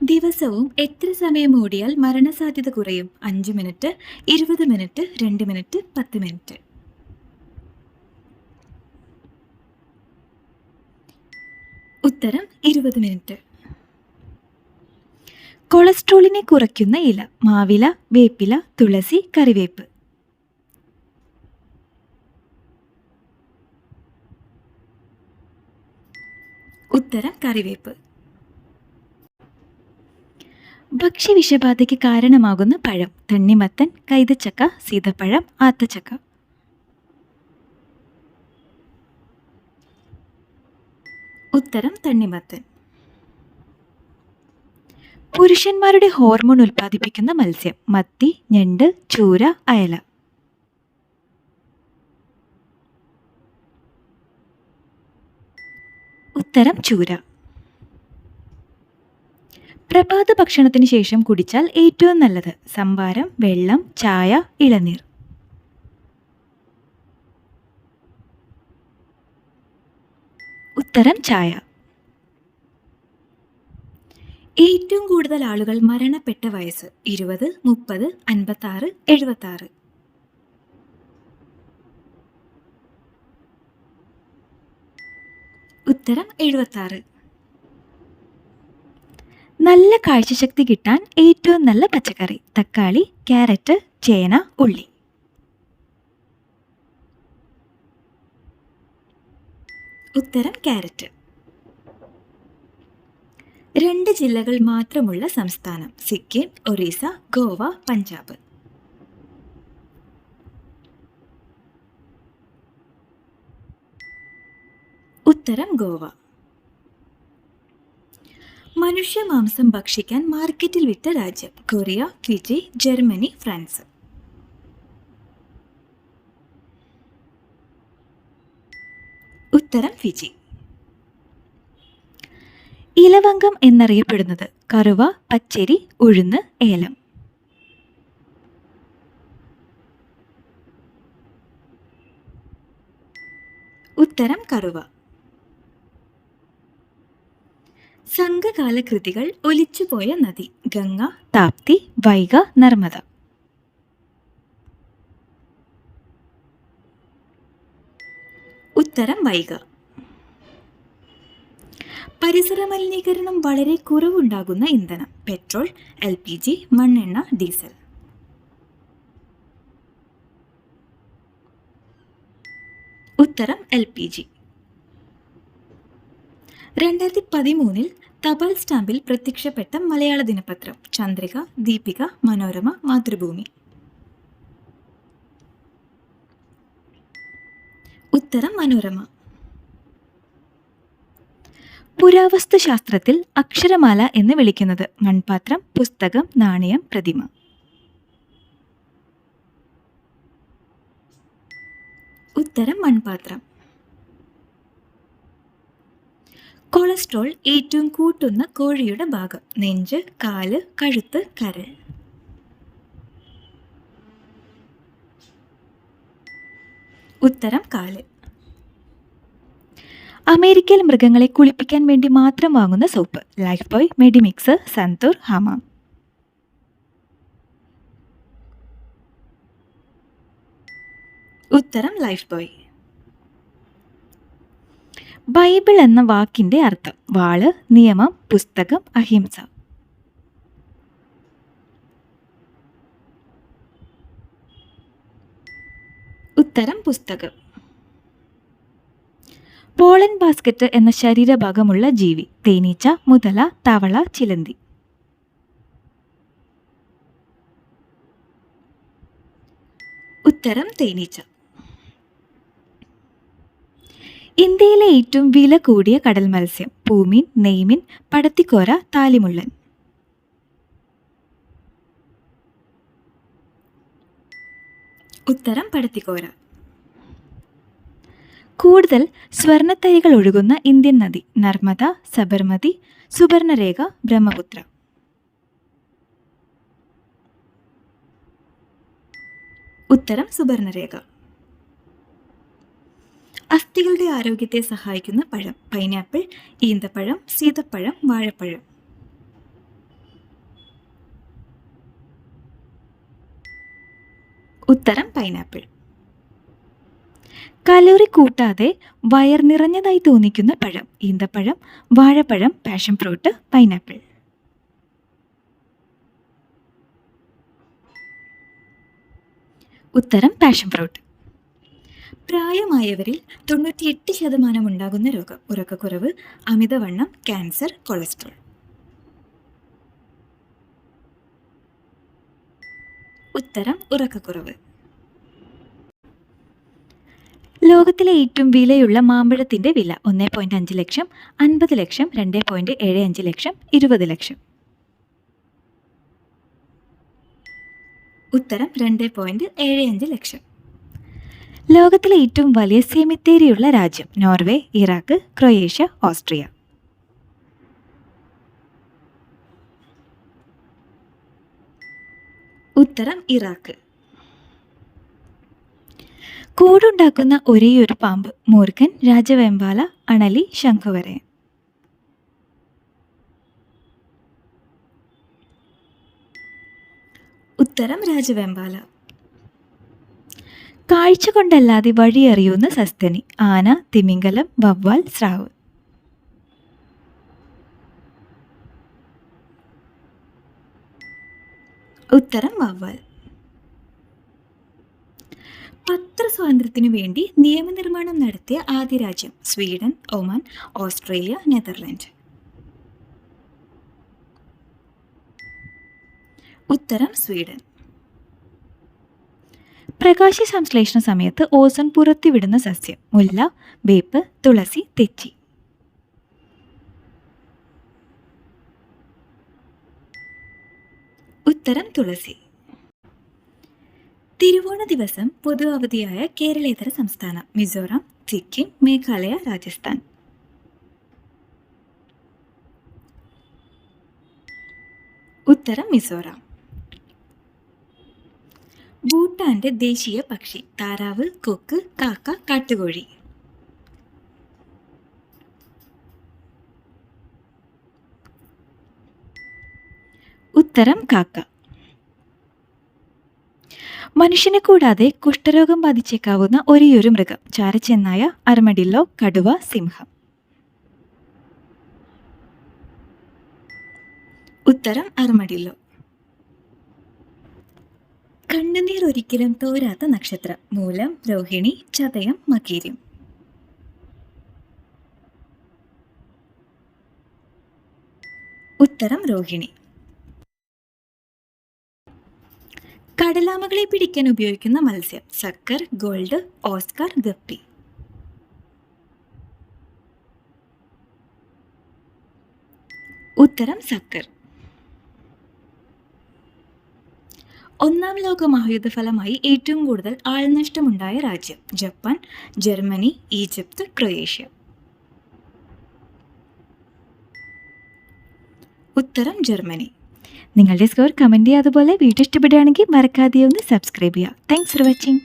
ദിവസവും എത്ര സമയം ഓടിയാൽ മരണസാധ്യത കുറയും? 5 മിനിറ്റ്, 20 മിനിറ്റ്, 2 മിനിറ്റ്, 10 മിനിറ്റ്. ഉത്തരം 20 മിനിറ്റ്. കൊളസ്ട്രോളിനെ കുറയ്ക്കുന്ന ഇല: മാവില, വേപ്പില, തുളസി, കറിവേപ്പ്. ഉത്തരം കറിവേപ്പ്. ഭക്ഷ്യവിഷബാധയ്ക്ക് കാരണമാകുന്ന പഴം: തണ്ണിമത്തൻ, കൈതച്ചക്ക, സീതപ്പഴം, ആത്തച്ചക്ക. ഉത്തരം തണ്ണിമത്തൻ. പുരുഷന്മാരുടെ ഹോർമോൺ ഉൽപ്പാദിപ്പിക്കുന്ന മത്സ്യം: മത്തി, ഞണ്ട്, ചൂര, അയല. ഉത്തരം ചൂര. പ്രഭാത ഭക്ഷണത്തിന് ശേഷം കുടിച്ചാൽ ഏറ്റവും നല്ലത്: സംഭാരം, വെള്ളം, ചായ, ഇളനീർ. ഉത്തരം ചായ. ഏറ്റവും കൂടുതൽ ആളുകൾ മരണപ്പെട്ട വയസ്സ്: 20, 30, 56, 76. ഉത്തരം 76. നല്ല കാഴ്ചശക്തി കിട്ടാൻ ഏറ്റവും നല്ല പച്ചക്കറി: തക്കാളി, ക്യാരറ്റ്, ചേന, ഉള്ളി. ഉത്തരം ക്യാരറ്റ്. 2 ജില്ലകൾ മാത്രമുള്ള സംസ്ഥാനം: സിക്കിം, ഒറീസ, ഗോവ, പഞ്ചാബ്. ഉത്തരം ഗോവ. മനുഷ്യ മാംസം ഭക്ഷിക്കാൻ മാർക്കറ്റിൽ വിറ്റ രാജ്യം: കൊറിയ, ഫിജി, ജർമ്മനി, ഫ്രാൻസ്. ഉത്തരം ഫിജി. ഇലവങ്കം എന്നറിയപ്പെടുന്നത്: കറുവ, പച്ചരി, ഉഴുന്ന്, ഏലം. ഉത്തരം കറുവ. സംഘകാല കൃതികൾ ഒലിച്ചുപോയ നദി: ഗംഗ, താപ്തി, വൈഗ, നർമ്മദ. ഉത്തരം വൈഗ. പരിസര മലിനീകരണം വളരെ കുറവുണ്ടാകുന്ന ഇന്ധനം: പെട്രോൾ, LPG, മണ്ണെണ്ണ, ഡീസൽ. ഉത്തരം LPG. 2013 തപാൽ സ്റ്റാമ്പിൽ പ്രത്യക്ഷപ്പെട്ട മലയാള ദിനപത്രം: ചന്ദ്രിക, ദീപിക, മനോരമ, മാതൃഭൂമി. ഉത്തരം മനോരമ. പുരാവസ്തു ശാസ്ത്രത്തിൽ അക്ഷരമാല എന്ന് വിളിക്കുന്നത്: മൺപാത്രം, പുസ്തകം, നാണയം, പ്രതിമ. ഉത്തരം മൺപാത്രം. കൊളസ്ട്രോൾ ഏറ്റവും കൂട്ടുന്ന കോഴിയുടെ ഭാഗം: നെഞ്ച്, കാല്, കഴുത്ത്, കരൾ. ഉത്തരം കാല്. അമേരിക്കയിൽ മൃഗങ്ങളെ കുളിപ്പിക്കാൻ വേണ്ടി മാത്രം വാങ്ങുന്ന soap: life boy, Medimix, santoor, Hamam. ഉത്തരം ലൈഫ് ബോയ്. ബൈബിൾ എന്ന വാക്കിന്റെ അർത്ഥം: വാള്, നിയമം, പുസ്തകം, അഹിംസ. ഉത്തരം പുസ്തകം. പോളൻ ബാസ്ക്കറ്റ് എന്ന ശരീരഭാഗമുള്ള ജീവി: തേനീച്ച, മുതല, തവള, ചിലന്തി. ഉത്തരം തേനീച്ച. ഇന്ത്യയിലെ ഏറ്റവും വില കൂടിയ കടൽ മത്സ്യം: പൂമീൻ, നെയ്മീൻ, പടത്തിക്കോര, താലിമുള്ളൻ. ഉത്തരം പടത്തിക്കോര. കൂടുതൽ സ്വർണ്ണത്തരികൾ ഒഴുകുന്ന ഇന്ത്യൻ നദി: നർമ്മദ, സബർമതി, സുബർണരേഖ, ബ്രഹ്മപുത്ര. ഉത്തരം സുബർണരേഖ. അസ്ഥികളുടെ ആരോഗ്യത്തെ സഹായിക്കുന്ന പഴം: പൈനാപ്പിൾ, ഈന്തപ്പഴം, സീതപ്പഴം, വാഴപ്പഴം. ഉത്തരം പൈനാപ്പിൾ. കലോറി കൂട്ടാതെ വയർ നിറഞ്ഞതായി തോന്നിക്കുന്ന പഴം: ഈന്തപ്പഴം, വാഴപ്പഴം, പാഷൻ ഫ്രൂട്ട്, പൈനാപ്പിൾ. ഉത്തരം പാഷൻ ഫ്രൂട്ട്. പ്രായമായവരിൽ 98% ഉണ്ടാകുന്ന രോഗം: ഉറക്കക്കുറവ്, അമിതവണ്ണം, ക്യാൻസർ, കൊളസ്ട്രോൾ. ഉത്തരം ഉറക്കക്കുറവ്. ലോകത്തിലെ ഏറ്റവും വിലയുള്ള മാമ്പഴത്തിന്റെ വില: 1.5 ലക്ഷം, 50 ലക്ഷം, 2.75 ലക്ഷം, 20 ലക്ഷം. ഉത്തരം 2.75 ലക്ഷം. ലോകത്തിലെ ഏറ്റവും വലിയ സെമിത്തേരിയുള്ള രാജ്യം: നോർവേ, ഇറാഖ്, ക്രൊയേഷ്യ, ഓസ്ട്രിയ. ഉത്തരം ഇറാഖ്. കൂടുണ്ടാക്കുന്ന ഒരേയൊരു പാമ്പ്: മൂർഖൻ, രാജവെമ്പാല, അണലി, ശംഖുവരയൻ. ഉത്തരം രാജവെമ്പാല. കാഴ്ച കൊണ്ടല്ലാതെ വഴിയറിയുന്ന സസ്തനി: ആന, തിമിംഗലം, വവ്വാൽ, സ്രാവ്. ഉത്തരം വവ്വാൽ. പത്രസ്വാതന്ത്ര്യത്തിനു വേണ്ടി നിയമനിർമ്മാണം നടത്തിയ ആദ്യ രാജ്യം: സ്വീഡൻ, ഒമാൻ, ഓസ്ട്രേലിയ, നെതർലാൻഡ്. ഉത്തരം സ്വീഡൻ. പ്രകാശ സംശ്ലേഷണ സമയത്ത് ഓസോൺ പുറത്തുവിടുന്ന സസ്യം: മുല്ല, വേപ്പ്, തുളസി, തെച്ചി. ഉത്തരം തുളസി. തിരുവോണ ദിവസം പൊതു അവധിയായ കേരളേതര സംസ്ഥാനം: മിസോറാം, സിക്കിം, മേഘാലയ, രാജസ്ഥാൻ. ഉത്തരം മിസോറാം. ഭൂട്ടാന്റെ ദേശീയ പക്ഷി: താറാവ്, കൊക്ക്, കാക്ക, കാട്ടുകോഴി. ഉത്തരം കാക്ക. മനുഷ്യനെ കൂടാതെ കുഷ്ഠരോഗം ബാധിച്ചേക്കാവുന്ന ഒരേയൊരു മൃഗം: ചാരച്ചെന്നായ, അർമഡില്ലോ, കടുവ, സിംഹം. ഉത്തരം അർമഡില്ലോ. കണ്ണുനീർ ഒരിക്കലും തോരാത്ത നക്ഷത്രം: മൂലം, രോഹിണി, ചതയം, മകീരം. ഉത്തരം രോഹിണി. കടലാമകളെ പിടിക്കാൻ ഉപയോഗിക്കുന്ന മത്സ്യം: സക്കർ, ഗോൾഡ്, ഓസ്കാർ, ഗപ്പി. ഉത്തരം സക്കർ. ഒന്നാം ലോക മഹായുദ്ധ ഫലമായി ഏറ്റവും കൂടുതൽ ആൾനഷ്ടമുണ്ടായ രാജ്യം: ജപ്പാൻ, ജർമ്മനി, ഈജിപ്ത്, ക്രൊയേഷ്യ. ഉത്തരം ജർമ്മനി. നിങ്ങളുടെ സ്കോർ കമൻറ്റ് ചെയ്യുക. അതുപോലെ വീഡിയോ ഇഷ്ടപ്പെടുകയാണെങ്കിൽ മറക്കാതെ ഒന്ന് സബ്സ്ക്രൈബ് ചെയ്യുക. Thanks for watching.